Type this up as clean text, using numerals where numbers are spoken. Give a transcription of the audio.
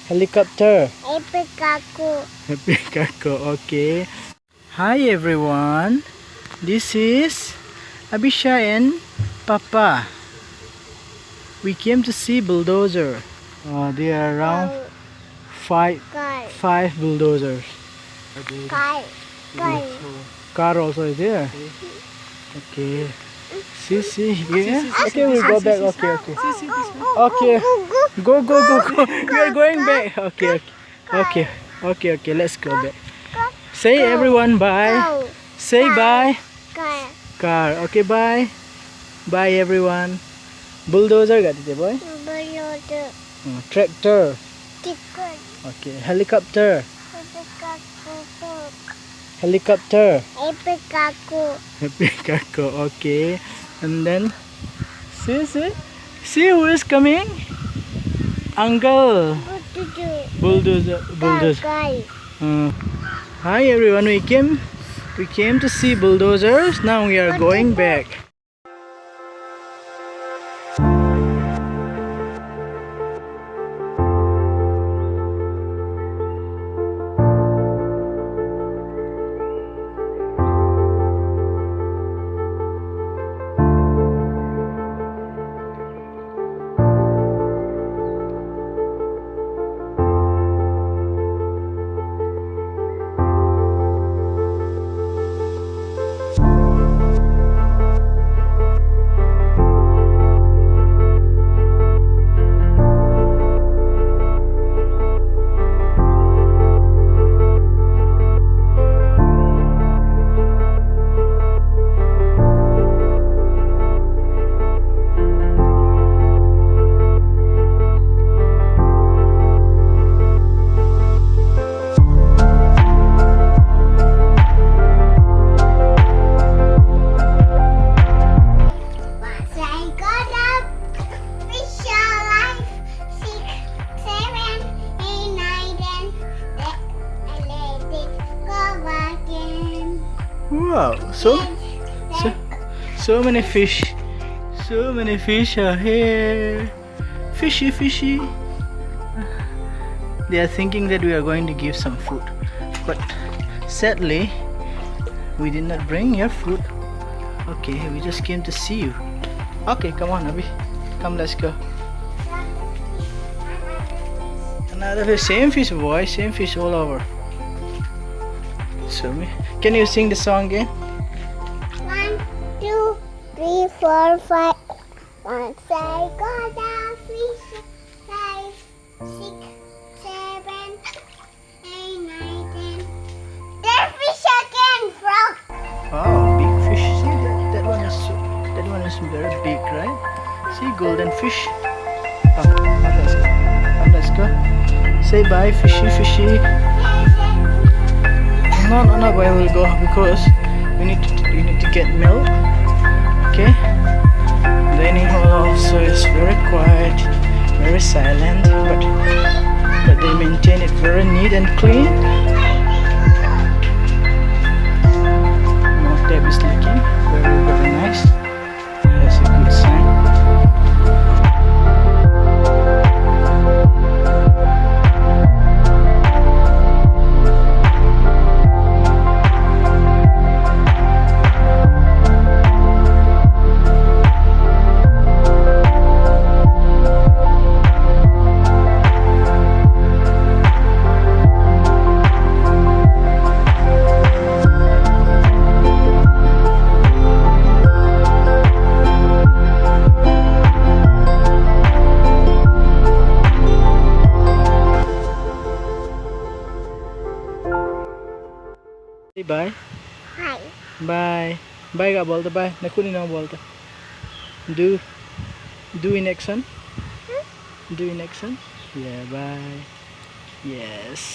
Helicopter. Happy Okay. Hi everyone. This is Abisha and Papa. We came to see bulldozer. There are around five bulldozers. Car also is there. Okay. See here. Okay, we'll go back. Okay. Go. We are going back. Okay. Let's go back. Say everyone bye. Say bye. Car. Okay, bye. Bye everyone. Bulldozer got it, boy. Tractor. Okay. Helicopter. Happy Kako. Okay. And then see who is coming? Uncle. Bulldozer. Hi everyone. We came to see bulldozers. Now we are going back. Wow, so many fish. So many fish are here. Fishy. They are thinking that we are going to give some food, but sadly we did not bring your food. Okay, we just came to see you. Okay, come on Abhi, come, let's go. Another fish. Same fish, boy, same fish all over. So can you sing the song again? 1, 2, 3, 4, 5. Once I got a fish, 5, 6, 7, 8, 9, 10. There fish again, frog. Wow, big fish. See that one is very big, right? See, golden fish. Let's go. Say bye, fishy. No, where we'll go because we need to get milk. Okay. The animal also is very quiet, very silent, but they maintain it very neat and clean. No tap is leaking. Very nice. That's a good sign. Bye. Hi. Bye ka bolta bye. Nakuni na bolta. Do in action. Do in action. Yeah, bye. Yes.